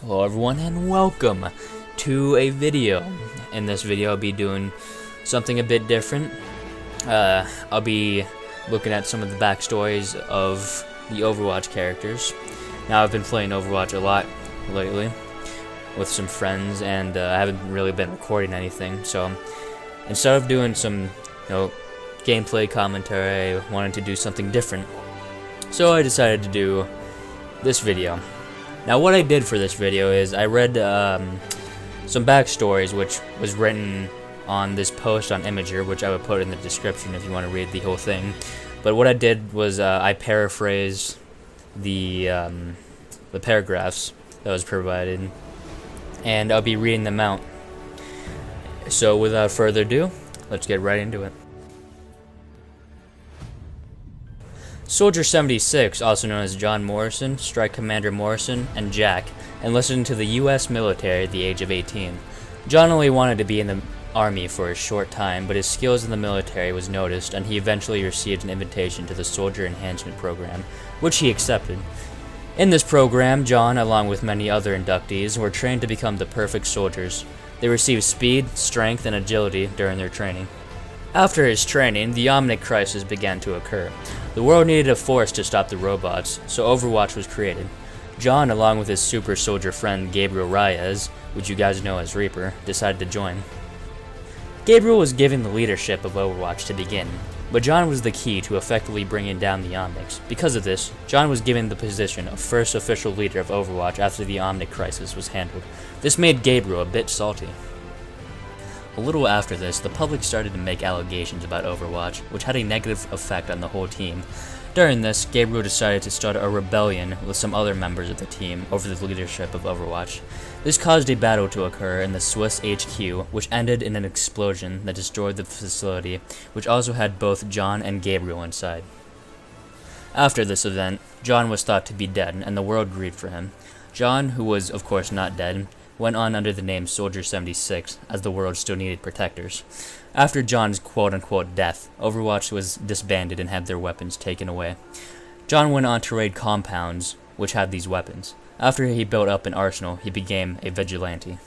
Hello everyone and welcome to a video. In this video I'll be doing something a bit different. I'll be looking at some of the backstories of the Overwatch characters. Now I've been playing Overwatch a lot lately with some friends and I haven't really been recording anything, so instead of doing some gameplay commentary, I wanted to do something different. So I decided to do this video. Now what I did for this video is I read some backstories which was written on this post on Imager, which I would put in the description if you want to read the whole thing. But what I did was I paraphrased the paragraphs that was provided, and I'll be reading them out. So without further ado, let's get right into it. Soldier 76, also known as John Morrison, Strike Commander Morrison, and Jack, enlisted into the U.S. military at the age of 18. John only wanted to be in the army for a short time, but his skills in the military was noticed, and he eventually received an invitation to the Soldier Enhancement Program, which he accepted. In this program, John, along with many other inductees, were trained to become the perfect soldiers. They received speed, strength, and agility during their training. After his training, the Omnic Crisis began to occur. The world needed a force to stop the robots, so Overwatch was created. John, along with his super soldier friend Gabriel Reyes, which you guys know as Reaper, decided to join. Gabriel was given the leadership of Overwatch to begin, but John was the key to effectively bringing down the Omnics. Because of this, John was given the position of first official leader of Overwatch after the Omnic Crisis was handled. This made Gabriel a bit salty. A little after this, the public started to make allegations about Overwatch, which had a negative effect on the whole team. During this, Gabriel decided to start a rebellion with some other members of the team over the leadership of Overwatch. This caused a battle to occur in the Swiss HQ, which ended in an explosion that destroyed the facility, which also had both John and Gabriel inside. After this event, John was thought to be dead, and the world grieved for him. John, who was of course not dead, went on under the name Soldier 76, as the world still needed protectors. After John's quote-unquote death, Overwatch was disbanded and had their weapons taken away. John went on to raid compounds which had these weapons. After he built up an arsenal, he became a vigilante.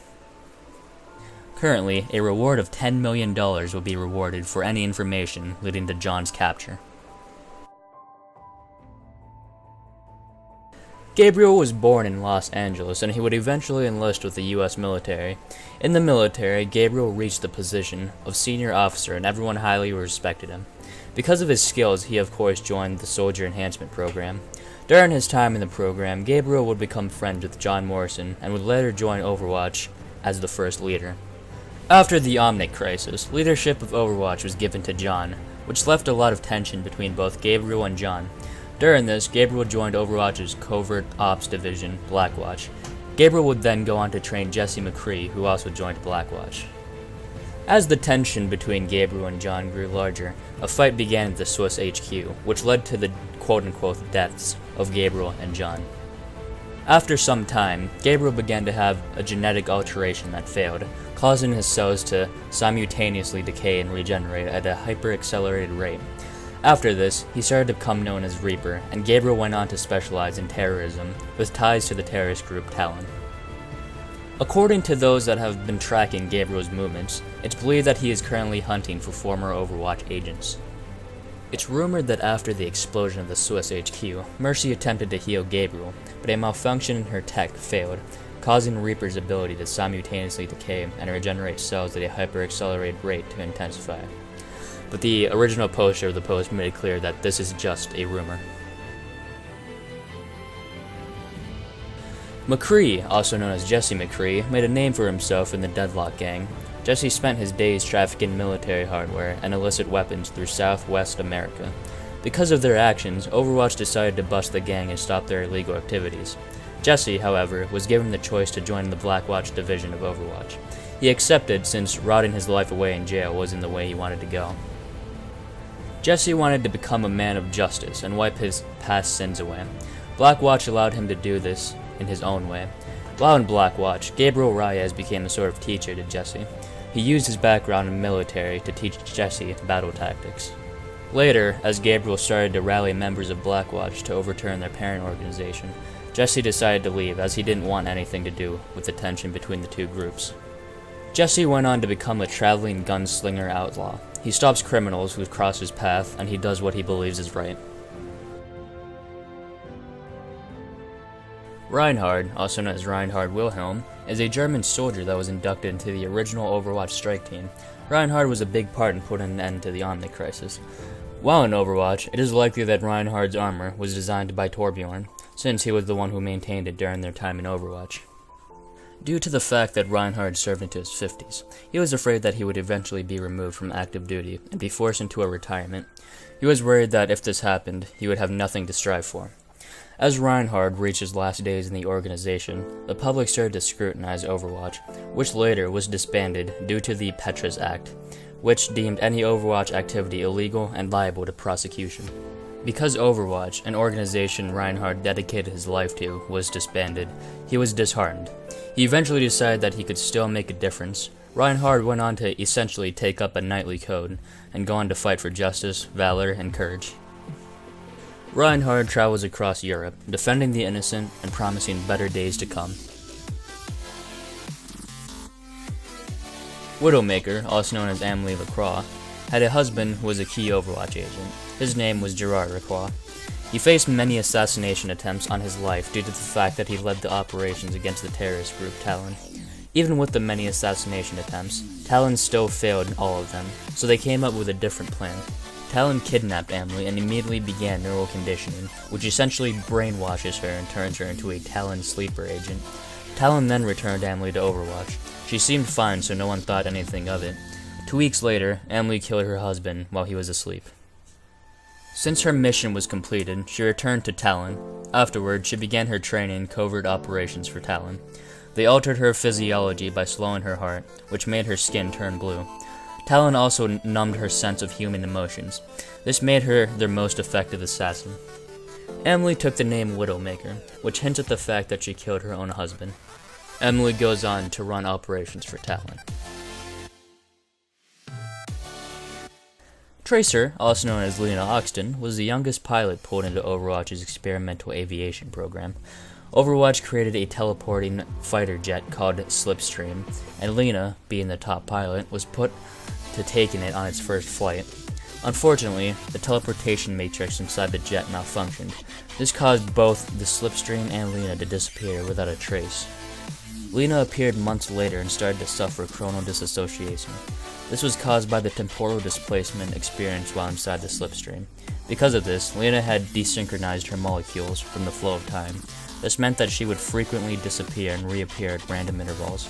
Currently, a reward of $10 million will be rewarded for any information leading to John's capture. Gabriel was born in Los Angeles, and he would eventually enlist with the U.S. military. In the military, Gabriel reached the position of senior officer, and everyone highly respected him. Because of his skills, he of course joined the Soldier Enhancement Program. During his time in the program, Gabriel would become friends with John Morrison, and would later join Overwatch as the first leader. After the Omnic Crisis, leadership of Overwatch was given to John, which left a lot of tension between both Gabriel and John. During this, Gabriel joined Overwatch's Covert Ops division, Blackwatch. Gabriel would then go on to train Jesse McCree, who also joined Blackwatch. As the tension between Gabriel and John grew larger, a fight began at the Swiss HQ, which led to the quote-unquote deaths of Gabriel and John. After some time, Gabriel began to have a genetic alteration that failed, causing his cells to simultaneously decay and regenerate at a hyper-accelerated rate. After this, he started to become known as Reaper, and Gabriel went on to specialize in terrorism, with ties to the terrorist group Talon. According to those that have been tracking Gabriel's movements, it's believed that he is currently hunting for former Overwatch agents. It's rumored that after the explosion of the Swiss HQ, Mercy attempted to heal Gabriel, but a malfunction in her tech failed, causing Reaper's ability to simultaneously decay and regenerate cells at a hyper-accelerated rate to intensify. But the original poster of the post made it clear that this is just a rumor. McCree, also known as Jesse McCree, made a name for himself in the Deadlock Gang. Jesse spent his days trafficking military hardware and illicit weapons through Southwest America. Because of their actions, Overwatch decided to bust the gang and stop their illegal activities. Jesse, however, was given the choice to join the Blackwatch division of Overwatch. He accepted since rotting his life away in jail wasn't the way he wanted to go. Jesse wanted to become a man of justice and wipe his past sins away. Blackwatch allowed him to do this in his own way. While in Blackwatch, Gabriel Reyes became a sort of teacher to Jesse. He used his background in military to teach Jesse battle tactics. Later, as Gabriel started to rally members of Blackwatch to overturn their parent organization, Jesse decided to leave as he didn't want anything to do with the tension between the two groups. Jesse went on to become a traveling gunslinger outlaw. He stops criminals who cross his path, and he does what he believes is right. Reinhardt, also known as Reinhard Wilhelm, is a German soldier that was inducted into the original Overwatch strike team. Reinhardt was a big part in putting an end to the Omni crisis. While in Overwatch, it is likely that Reinhardt's armor was designed by Torbjorn, since he was the one who maintained it during their time in Overwatch. Due to the fact that Reinhardt served into his 50s, he was afraid that he would eventually be removed from active duty and be forced into a retirement. He was worried that if this happened, he would have nothing to strive for. As Reinhardt reached his last days in the organization, the public started to scrutinize Overwatch, which later was disbanded due to the Petras Act, which deemed any Overwatch activity illegal and liable to prosecution. Because Overwatch, an organization Reinhardt dedicated his life to, was disbanded, he was disheartened. He eventually decided that he could still make a difference. Reinhardt went on to essentially take up a knightly code and go on to fight for justice, valor, and courage. Reinhardt travels across Europe, defending the innocent and promising better days to come. Widowmaker, also known as Amelie Lacroix, had a husband who was a key Overwatch agent. His name was Gerard Lacroix. He faced many assassination attempts on his life due to the fact that he led the operations against the terrorist group Talon. Even with the many assassination attempts, Talon still failed all of them, so they came up with a different plan. Talon kidnapped Amelie and immediately began neural conditioning, which essentially brainwashes her and turns her into a Talon sleeper agent. Talon then returned Amelie to Overwatch. She seemed fine, so no one thought anything of it. 2 weeks later, Amelie killed her husband while he was asleep. Since her mission was completed, she returned to Talon. Afterward, she began her training in covert operations for Talon. They altered her physiology by slowing her heart, which made her skin turn blue. Talon also numbed her sense of human emotions. This made her their most effective assassin. Amelie took the name Widowmaker, which hints at the fact that she killed her own husband. Amelie goes on to run operations for Talon. Tracer, also known as Lena Oxton, was the youngest pilot pulled into Overwatch's experimental aviation program. Overwatch created a teleporting fighter jet called Slipstream, and Lena, being the top pilot, was put to taking it on its first flight. Unfortunately, the teleportation matrix inside the jet malfunctioned. This caused both the Slipstream and Lena to disappear without a trace. Lena appeared months later and started to suffer chronal disassociation. This was caused by the temporal displacement experienced while inside the Slipstream. Because of this, Lena had desynchronized her molecules from the flow of time. This meant that she would frequently disappear and reappear at random intervals.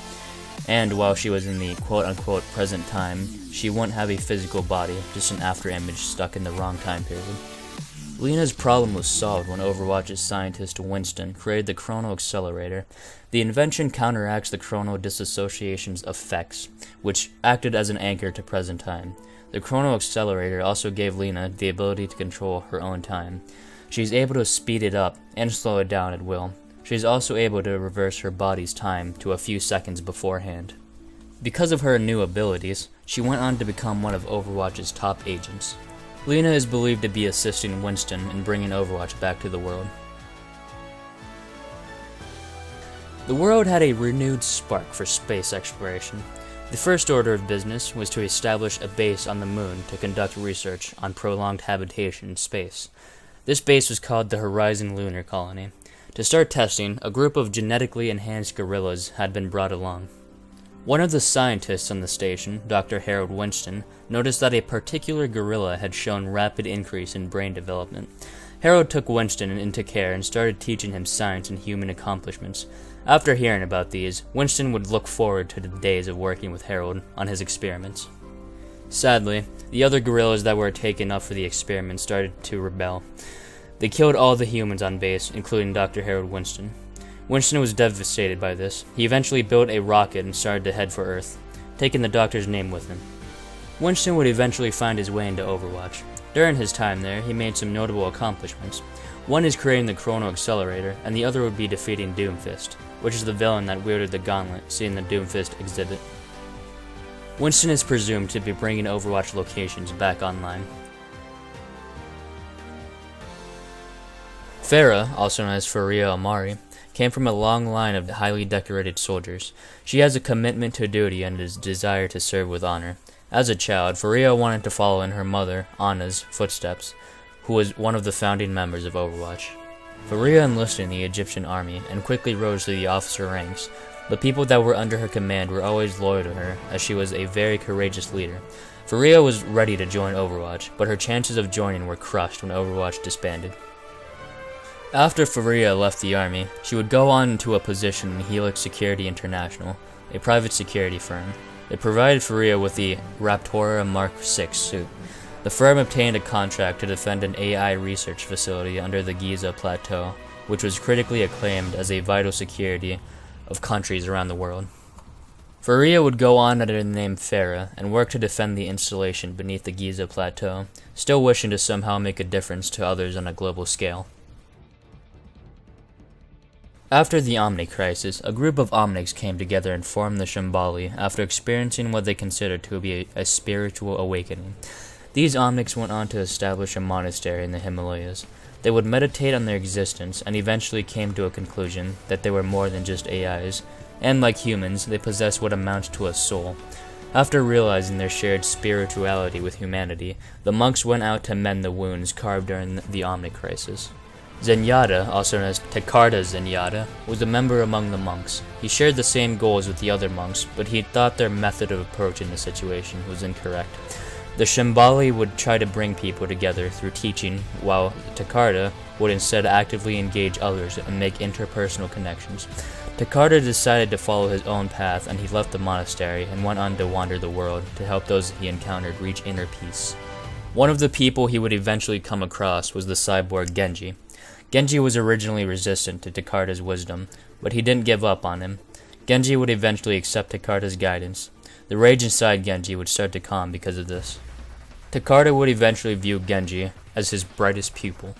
And while she was in the quote-unquote present time, she wouldn't have a physical body, just an after-image stuck in the wrong time period. Lena's problem was solved when Overwatch's scientist Winston created the Chrono Accelerator. The invention counteracts the chrono disassociation's effects, which acted as an anchor to present time. The Chrono Accelerator also gave Lena the ability to control her own time. She's able to speed it up and slow it down at will. She's also able to reverse her body's time to a few seconds beforehand. Because of her new abilities, she went on to become one of Overwatch's top agents. Lena is believed to be assisting Winston in bringing Overwatch back to the world. The world had a renewed spark for space exploration. The first order of business was to establish a base on the moon to conduct research on prolonged habitation in space. This base was called the Horizon Lunar Colony. To start testing, a group of genetically enhanced gorillas had been brought along. One of the scientists on the station, Dr. Harold Winston, noticed that a particular gorilla had shown rapid increase in brain development. Harold took Winston into care and started teaching him science and human accomplishments. After hearing about these, Winston would look forward to the days of working with Harold on his experiments. Sadly, the other gorillas that were taken up for the experiment started to rebel. They killed all the humans on base, including Dr. Harold Winston. Winston was devastated by this. He eventually built a rocket and started to head for Earth, taking the Doctor's name with him. Winston would eventually find his way into Overwatch. During his time there, he made some notable accomplishments. One is creating the Chrono Accelerator, and the other would be defeating Doomfist, which is the villain that wielded the gauntlet seen in the Doomfist exhibit. Winston is presumed to be bringing Overwatch locations back online. Pharah, also known as Pharah Amari, came from a long line of highly decorated soldiers. She has a commitment to duty and a desire to serve with honor. As a child, Pharah wanted to follow in her mother, Anna's, footsteps, who was one of the founding members of Overwatch. Pharah enlisted in the Egyptian army and quickly rose through the officer ranks. The people that were under her command were always loyal to her, as she was a very courageous leader. Pharah was ready to join Overwatch, but her chances of joining were crushed when Overwatch disbanded. After Pharah left the army, she would go on into a position in Helix Security International, a private security firm. It provided Pharah with the Raptora Mark VI suit. The firm obtained a contract to defend an AI research facility under the Giza Plateau, which was critically acclaimed as a vital security of countries around the world. Pharah would go on under the name Pharah and work to defend the installation beneath the Giza Plateau, still wishing to somehow make a difference to others on a global scale. After the Omnic crisis, a group of Omnics came together and formed the Shambali after experiencing what they considered to be a spiritual awakening. These Omnics went on to establish a monastery in the Himalayas. They would meditate on their existence and eventually came to a conclusion that they were more than just AIs, and like humans, they possessed what amounts to a soul. After realizing their shared spirituality with humanity, the monks went out to mend the wounds carved during the Omnic crisis. Zenyatta, also known as Takarda Zenyatta, was a member among the monks. He shared the same goals with the other monks, but he thought their method of approaching the situation was incorrect. The Shambali would try to bring people together through teaching, while Takarda would instead actively engage others and make interpersonal connections. Takarda decided to follow his own path, and he left the monastery and went on to wander the world to help those he encountered reach inner peace. One of the people he would eventually come across was the cyborg Genji. Genji was originally resistant to Takarda's wisdom, but he didn't give up on him. Genji would eventually accept Takarda's guidance. The rage inside Genji would start to calm because of this. Takarda would eventually view Genji as his brightest pupil.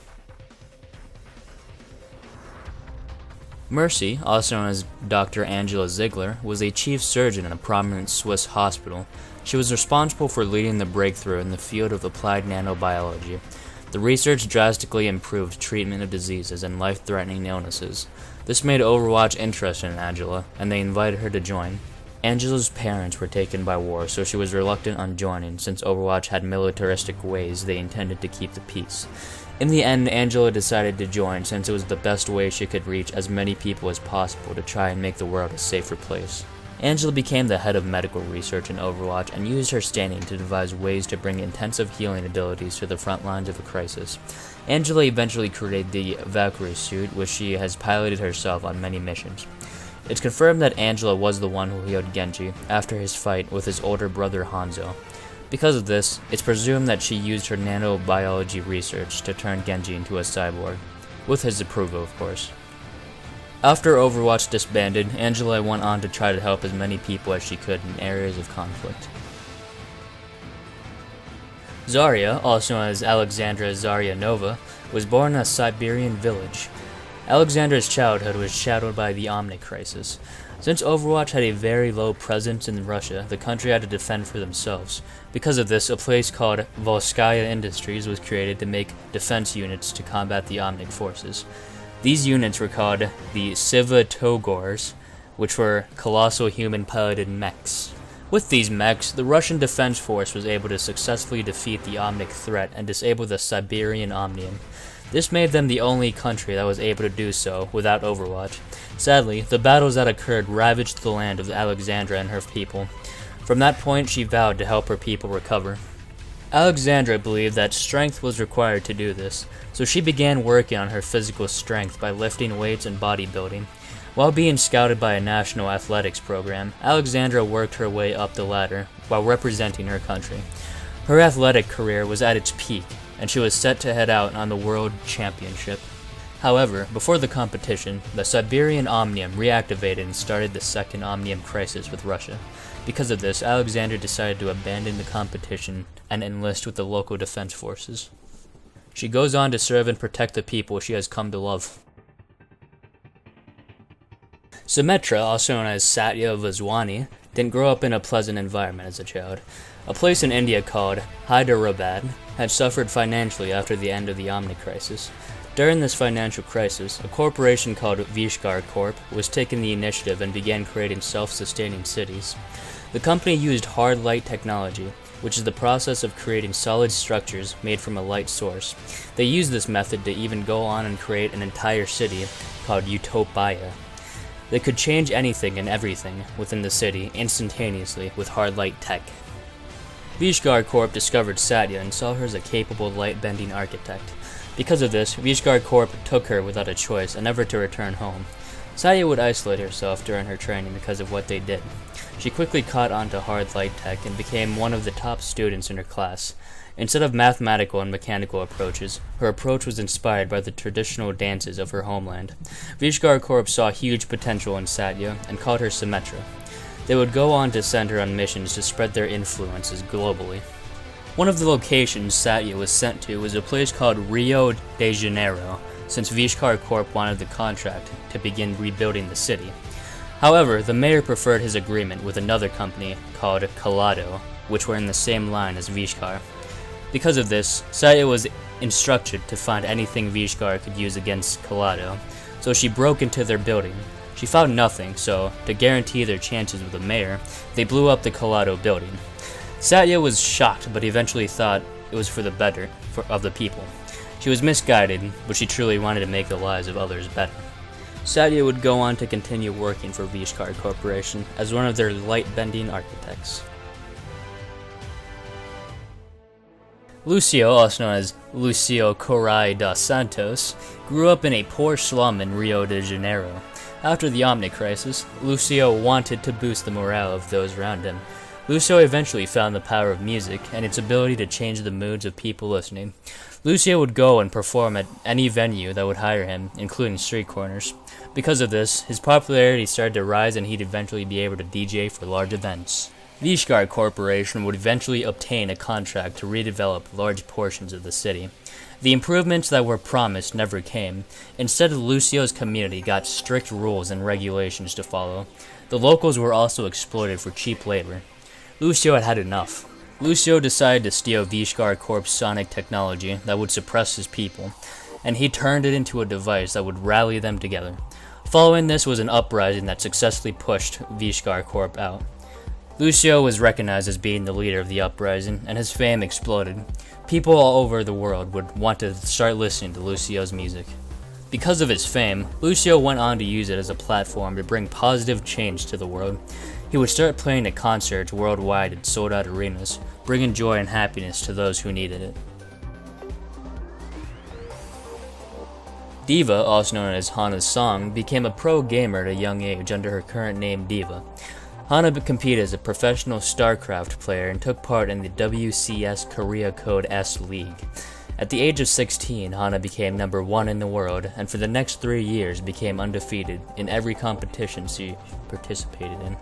Mercy, also known as Dr. Angela Ziegler, was a chief surgeon in a prominent Swiss hospital. She was responsible for leading the breakthrough in the field of applied nanobiology. The research drastically improved treatment of diseases and life-threatening illnesses. This made Overwatch interested in Angela, and they invited her to join. Angela's parents were taken by war, so she was reluctant on joining since Overwatch had militaristic ways they intended to keep the peace. In the end, Angela decided to join since it was the best way she could reach as many people as possible to try and make the world a safer place. Angela became the head of medical research in Overwatch and used her standing to devise ways to bring intensive healing abilities to the front lines of a crisis. Angela eventually created the Valkyrie suit, which she has piloted herself on many missions. It's confirmed that Angela was the one who healed Genji after his fight with his older brother Hanzo. Because of this, it's presumed that she used her nanobiology research to turn Genji into a cyborg, with his approval, of course. After Overwatch disbanded, Angela went on to try to help as many people as she could in areas of conflict. Zarya, also known as Alexandra Zarya Nova, was born in a Siberian village. Alexandra's childhood was shadowed by the Omnic crisis. Since Overwatch had a very low presence in Russia, the country had to defend for themselves. Because of this, a place called Volskaya Industries was created to make defense units to combat the Omnic forces. These units were called the Svyatogors, which were colossal human-piloted mechs. With these mechs, the Russian Defense Force was able to successfully defeat the Omnic threat and disable the Siberian Omnium. This made them the only country that was able to do so without Overwatch. Sadly, the battles that occurred ravaged the land of Alexandra and her people. From that point, she vowed to help her people recover. Alexandra believed that strength was required to do this, so she began working on her physical strength by lifting weights and bodybuilding. While being scouted by a national athletics program, Alexandra worked her way up the ladder while representing her country. Her athletic career was at its peak, and she was set to head out on the World Championship. However, before the competition, the Siberian Omnium reactivated and started the Second Omnium Crisis with Russia. Because of this, Alexandra decided to abandon the competition and enlist with the local defense forces. She goes on to serve and protect the people she has come to love. Symmetra, also known as Satya Vaswani, didn't grow up in a pleasant environment as a child. A place in India called Hyderabad had suffered financially after the end of the Omnic crisis. During this financial crisis, a corporation called Vishkar Corp was taking the initiative and began creating self-sustaining cities. The company used hard light technology, which is the process of creating solid structures made from a light source. They used this method to even go on and create an entire city called Utopia. They could change anything and everything within the city instantaneously with hard light tech. Vishkar Corp discovered Satya and saw her as a capable light-bending architect. Because of this, Vishkar Corp took her without a choice and never to return home. Satya would isolate herself during her training because of what they did. She quickly caught on to hard light tech and became one of the top students in her class. Instead of mathematical and mechanical approaches, her approach was inspired by the traditional dances of her homeland. Vishkar Corp saw huge potential in Satya and called her Symmetra. They would go on to send her on missions to spread their influences globally. One of the locations Satya was sent to was a place called Rio de Janeiro, since Vishkar Corp wanted the contract to begin rebuilding the city. However, the mayor preferred his agreement with another company called Colado, which were in the same line as Vishkar. Because of this, Satya was instructed to find anything Vishkar could use against Colado, so she broke into their building. She found nothing, so, to guarantee their chances with the mayor, they blew up the Colado building. Satya was shocked, but eventually thought it was for the better of the people. She was misguided, but she truly wanted to make the lives of others better. Satya would go on to continue working for Vishkar Corporation as one of their light-bending architects. Lucio, also known as Lucio Corrai dos Santos, grew up in a poor slum in Rio de Janeiro. After the Omni Crisis, Lucio wanted to boost the morale of those around him. Lucio eventually found the power of music and its ability to change the moods of people listening. Lucio would go and perform at any venue that would hire him, including street corners. Because of this, his popularity started to rise and he'd eventually be able to DJ for large events. Vishkar Corporation would eventually obtain a contract to redevelop large portions of the city. The improvements that were promised never came. Instead, Lucio's community got strict rules and regulations to follow. The locals were also exploited for cheap labor. Lucio had had enough. Lucio decided to steal Vishkar Corp's sonic technology that would suppress his people, and he turned it into a device that would rally them together. Following this was an uprising that successfully pushed Vishkar Corp out. Lucio was recognized as being the leader of the uprising, and his fame exploded. People all over the world would want to start listening to Lucio's music. Because of his fame, Lucio went on to use it as a platform to bring positive change to the world. He would start playing at concerts worldwide in sold-out arenas, bringing joy and happiness to those who needed it. Diva, also known as Hana's Song, became a pro gamer at a young age under her current name Diva. Hana competed as a professional StarCraft player and took part in the WCS Korea Code S League. At the age of 16, Hana became number 1 in the world, and for the next 3 years became undefeated in every competition she participated in.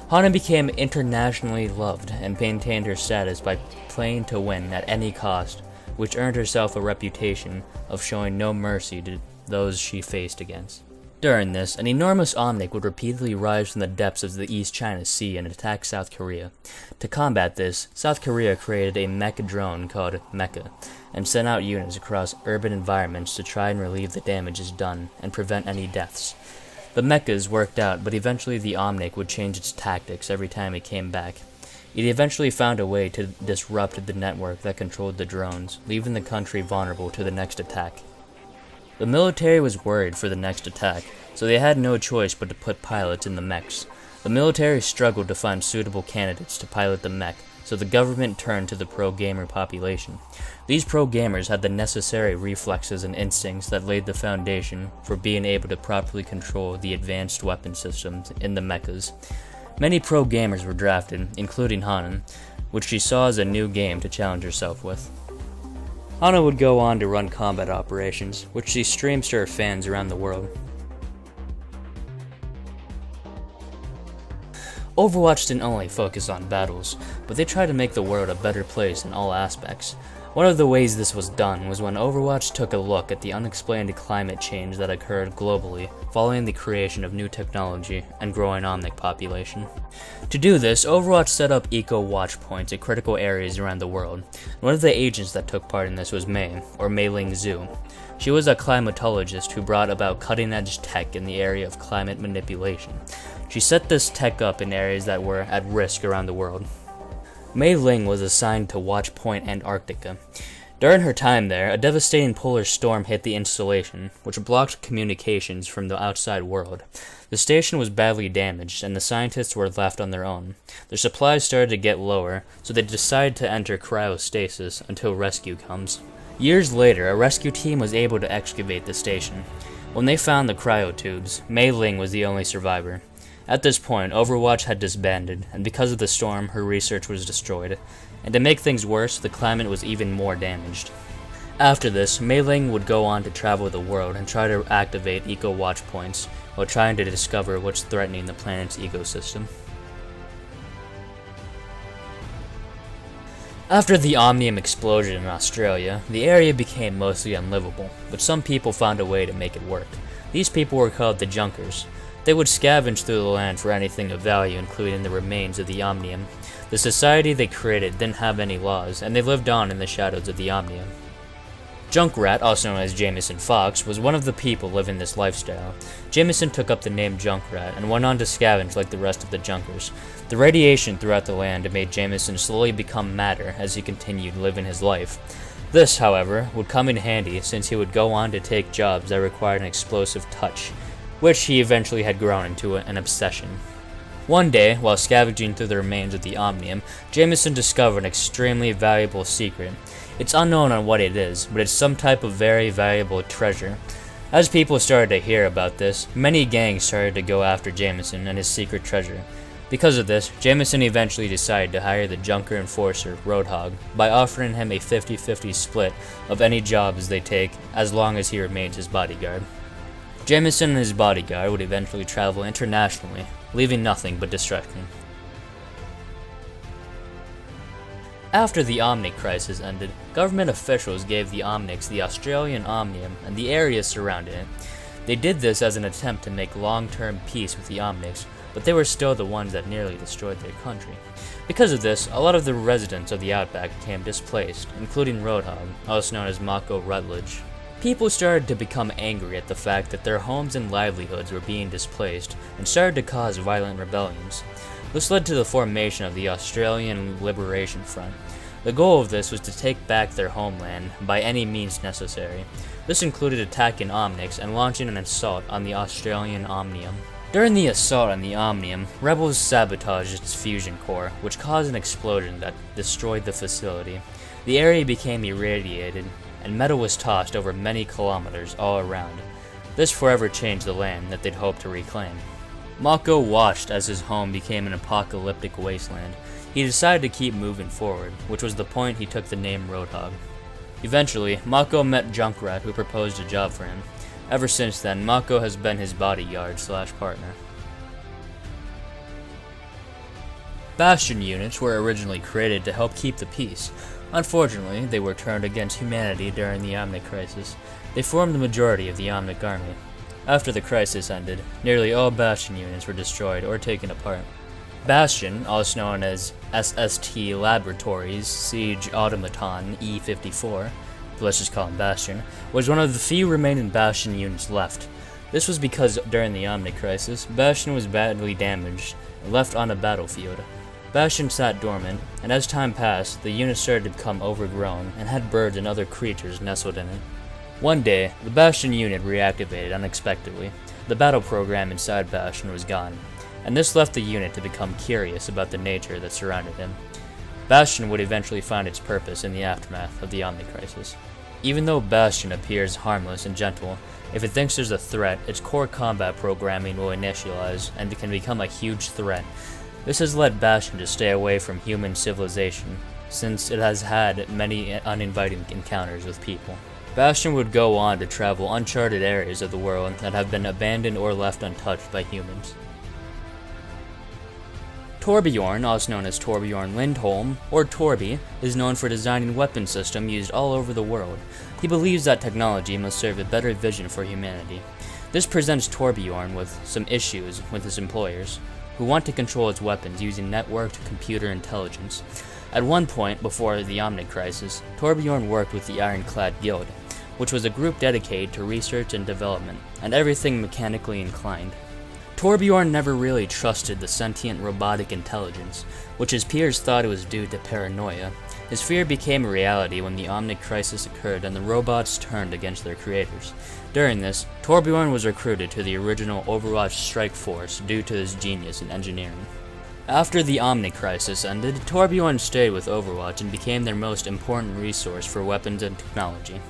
Hana became internationally loved and maintained her status by playing to win at any cost, which earned herself a reputation of showing no mercy to those she faced against. During this, an enormous Omnic would repeatedly rise from the depths of the East China Sea and attack South Korea. To combat this, South Korea created a mecha drone called Mecha, and sent out units across urban environments to try and relieve the damages done and prevent any deaths. The mechas worked out, but eventually the Omnic would change its tactics every time it came back. It eventually found a way to disrupt the network that controlled the drones, leaving the country vulnerable to the next attack. The military was worried for the next attack, so they had no choice but to put pilots in the mechs. The military struggled to find suitable candidates to pilot the mech, so the government turned to the pro-gamer population. These pro-gamers had the necessary reflexes and instincts that laid the foundation for being able to properly control the advanced weapon systems in the mechas. Many pro-gamers were drafted, including Hana, which she saw as a new game to challenge herself with. Hana would go on to run combat operations, which she streams to her fans around the world. Overwatch didn't only focus on battles, but they tried to make the world a better place in all aspects. One of the ways this was done was when Overwatch took a look at the unexplained climate change that occurred globally following the creation of new technology and growing Omnic population. To do this, Overwatch set up eco-watch points at critical areas around the world. One of the agents that took part in this was Mei, or Mei Ling Zhu. She was a climatologist who brought about cutting-edge tech in the area of climate manipulation. She set this tech up in areas that were at risk around the world. Mei Ling was assigned to Watch Point Antarctica. During her time there, a devastating polar storm hit the installation, which blocked communications from the outside world. The station was badly damaged, and the scientists were left on their own. Their supplies started to get lower, so they decided to enter cryostasis until rescue comes. Years later, a rescue team was able to excavate the station. When they found the cryotubes, Mei Ling was the only survivor. At this point, Overwatch had disbanded, and because of the storm, her research was destroyed. And to make things worse, the climate was even more damaged. After this, Mei Ling would go on to travel the world and try to activate eco-watch points, while trying to discover what's threatening the planet's ecosystem. After the Omnium explosion in Australia, the area became mostly unlivable, but some people found a way to make it work. These people were called the Junkers. They would scavenge through the land for anything of value, including the remains of the Omnium. The society they created didn't have any laws, and they lived on in the shadows of the Omnium. Junkrat, also known as Jameson Fox, was one of the people living this lifestyle. Jameson took up the name Junkrat and went on to scavenge like the rest of the Junkers. The radiation throughout the land made Jameson slowly become matter as he continued living his life. This, however, would come in handy since he would go on to take jobs that required an explosive touch, which he eventually had grown into an obsession. One day, while scavenging through the remains of the Omnium, Jameson discovered an extremely valuable secret. It's unknown on what it is, but it's some type of very valuable treasure. As people started to hear about this, many gangs started to go after Jameson and his secret treasure. Because of this, Jameson eventually decided to hire the Junker enforcer, Roadhog, by offering him a 50-50 split of any jobs they take as long as he remains his bodyguard. Jameson and his bodyguard would eventually travel internationally, leaving nothing but destruction. After the Omnic crisis ended, government officials gave the Omnics the Australian Omnium and the area surrounding it. They did this as an attempt to make long-term peace with the Omnics, but they were still the ones that nearly destroyed their country. Because of this, a lot of the residents of the Outback became displaced, including Roadhog, also known as Mako Rutledge. People started to become angry at the fact that their homes and livelihoods were being displaced, and started to cause violent rebellions. This led to the formation of the Australian Liberation Front. The goal of this was to take back their homeland by any means necessary. This included attacking Omnics and launching an assault on the Australian Omnium. During the assault on the Omnium, rebels sabotaged its fusion core, which caused an explosion that destroyed the facility. The area became irradiated, and metal was tossed over many kilometers all around. This forever changed the land that they'd hoped to reclaim. Mako watched as his home became an apocalyptic wasteland. He decided to keep moving forward, which was the point he took the name Roadhog. Eventually, Mako met Junkrat, who proposed a job for him. Ever since then, Mako has been his bodyguard/partner. Bastion units were originally created to help keep the peace. Unfortunately, they were turned against humanity during the Omnic crisis. They formed the majority of the Omnic army. After the crisis ended, nearly all Bastion units were destroyed or taken apart. Bastion, also known as SST Laboratories Siege Automaton E-54, but let's just call him Bastion, was one of the few remaining Bastion units left. This was because during the Omnic crisis, Bastion was badly damaged and left on a battlefield. Bastion sat dormant, and as time passed, the unit started to become overgrown and had birds and other creatures nestled in it. One day, the Bastion unit reactivated unexpectedly. The battle program inside Bastion was gone, and this left the unit to become curious about the nature that surrounded him. Bastion would eventually find its purpose in the aftermath of the Omnic crisis. Even though Bastion appears harmless and gentle, if it thinks there's a threat, its core combat programming will initialize and can become a huge threat. This has led Bastion to stay away from human civilization, since it has had many uninviting encounters with people. Bastion would go on to travel uncharted areas of the world that have been abandoned or left untouched by humans. Torbjorn, also known as Torbjorn Lindholm, or Torby, is known for designing weapon systems used all over the world. He believes that technology must serve a better vision for humanity. This presents Torbjorn with some issues with his employers, who want to control its weapons using networked computer intelligence. At one point, before the Omnic crisis, Torbjorn worked with the Ironclad Guild. which was a group dedicated to research and development, and everything mechanically inclined. Torbjorn never really trusted the sentient robotic intelligence, which his peers thought it was due to paranoia. His fear became a reality when the Omnic crisis occurred and the robots turned against their creators. During this, Torbjorn was recruited to the original Overwatch strike force due to his genius in engineering. After the Omnic crisis ended, Torbjorn stayed with Overwatch and became their most important resource for weapons and technology.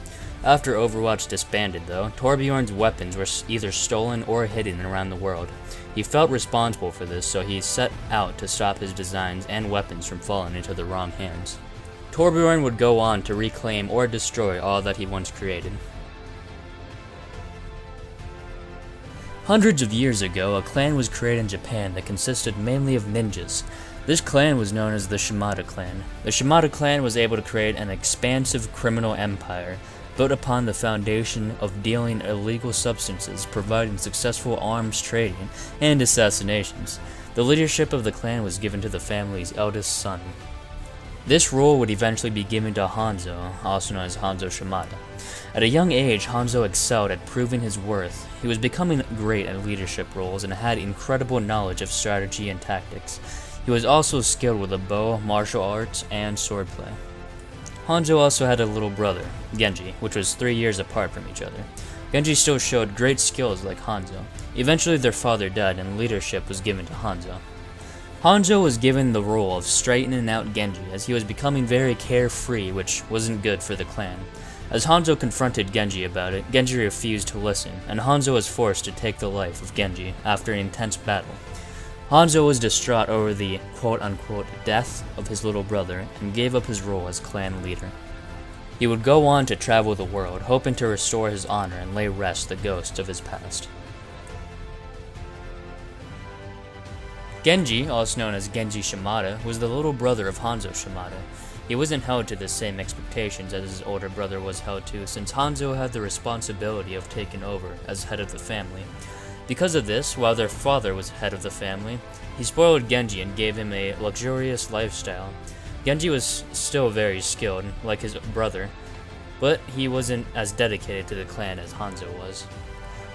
After Overwatch disbanded, though, Torbjorn's weapons were either stolen or hidden around the world. He felt responsible for this, so he set out to stop his designs and weapons from falling into the wrong hands. Torbjorn would go on to reclaim or destroy all that he once created. Hundreds of years ago, a clan was created in Japan that consisted mainly of ninjas. This clan was known as the Symmetra clan. The Symmetra clan was able to create an expansive criminal empire, built upon the foundation of dealing illegal substances, providing successful arms trading, and assassinations. The leadership of the clan was given to the family's eldest son. This role would eventually be given to Hanzo, also known as Hanzo Symmetra. At a young age, Hanzo excelled at proving his worth. He was becoming great at leadership roles and had incredible knowledge of strategy and tactics. He was also skilled with a bow, martial arts, and swordplay. Hanzo also had a little brother, Genji, which was 3 years apart from each other. Genji still showed great skills like Hanzo. Eventually their father died and leadership was given to Hanzo. Hanzo was given the role of straightening out Genji as he was becoming very carefree, which wasn't good for the clan. As Hanzo confronted Genji about it, Genji refused to listen, and Hanzo was forced to take the life of Genji after an intense battle. Hanzo was distraught over the quote-unquote death of his little brother and gave up his role as clan leader. He would go on to travel the world, hoping to restore his honor and lay rest the ghosts of his past. Genji, also known as Genji Symmetra, was the little brother of Hanzo Symmetra. He wasn't held to the same expectations as his older brother was held to, since Hanzo had the responsibility of taking over as head of the family. Because of this, while their father was head of the family, he spoiled Genji and gave him a luxurious lifestyle. Genji was still very skilled, like his brother, but he wasn't as dedicated to the clan as Hanzo was.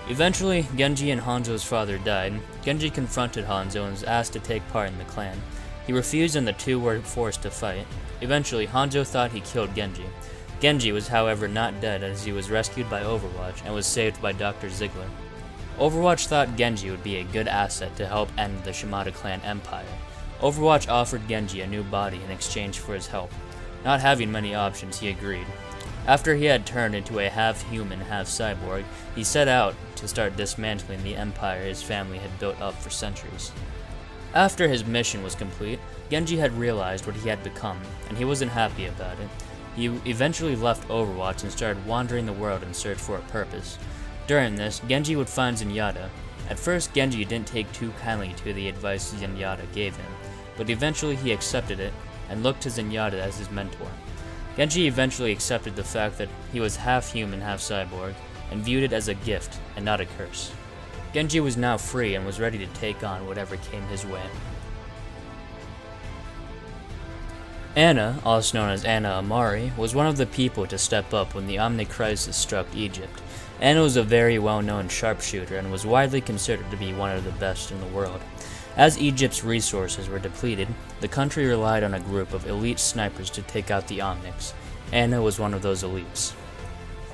Eventually, Genji and Hanzo's father died. Genji confronted Hanzo and was asked to take part in the clan. He refused and the two were forced to fight. Eventually, Hanzo thought he killed Genji. Genji was however not dead as he was rescued by Overwatch and was saved by Dr. Ziegler. Overwatch thought Genji would be a good asset to help end the Symmetra clan empire. Overwatch offered Genji a new body in exchange for his help. Not having many options, he agreed. After he had turned into a half-human, half-cyborg, he set out to start dismantling the empire his family had built up for centuries. After his mission was complete, Genji had realized what he had become, and he wasn't happy about it. He eventually left Overwatch and started wandering the world in search for a purpose. During this, Genji would find Zenyatta. At first, Genji didn't take too kindly to the advice Zenyatta gave him, but eventually he accepted it and looked to Zenyatta as his mentor. Genji eventually accepted the fact that he was half-human, half-cyborg, and viewed it as a gift and not a curse. Genji was now free and was ready to take on whatever came his way. Anna, also known as Anna Amari, was one of the people to step up when the Omnic crisis struck Egypt. Anna was a very well-known sharpshooter and was widely considered to be one of the best in the world. As Egypt's resources were depleted, the country relied on a group of elite snipers to take out the Omnics. Anna was one of those elites.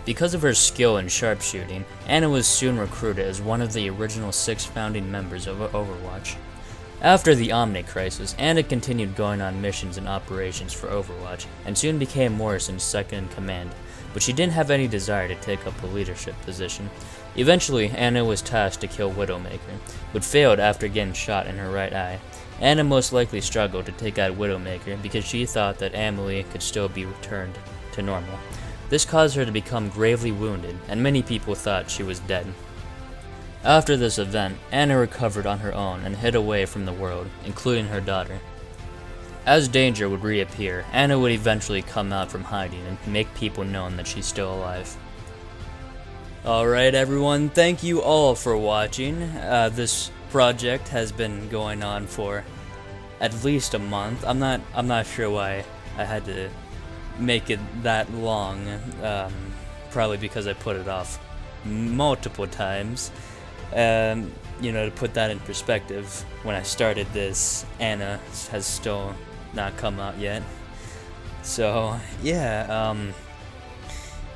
Because of her skill in sharpshooting, Anna was soon recruited as one of the original 6 founding members of Overwatch. After the Omnic crisis, Anna continued going on missions and operations for Overwatch, and soon became Morrison's second-in-command, but she didn't have any desire to take up a leadership position. Eventually, Anna was tasked to kill Widowmaker, but failed after getting shot in her right eye. Anna most likely struggled to take out Widowmaker because she thought that Amelie could still be returned to normal. This caused her to become gravely wounded, and many people thought she was dead. After this event, Anna recovered on her own and hid away from the world, including her daughter. As danger would reappear, Anna would eventually come out from hiding and make people known that she's still alive. Alright everyone, thank you all for watching. This project has been going on for at least a month. I'm not sure why I had to make it that long. probably because I put it off multiple times. You know, to put that in perspective, when I started this, Anna has still not come out yet. So, yeah,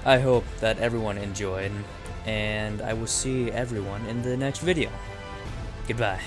I hope that everyone enjoyed, and I will see everyone in the next video. Goodbye.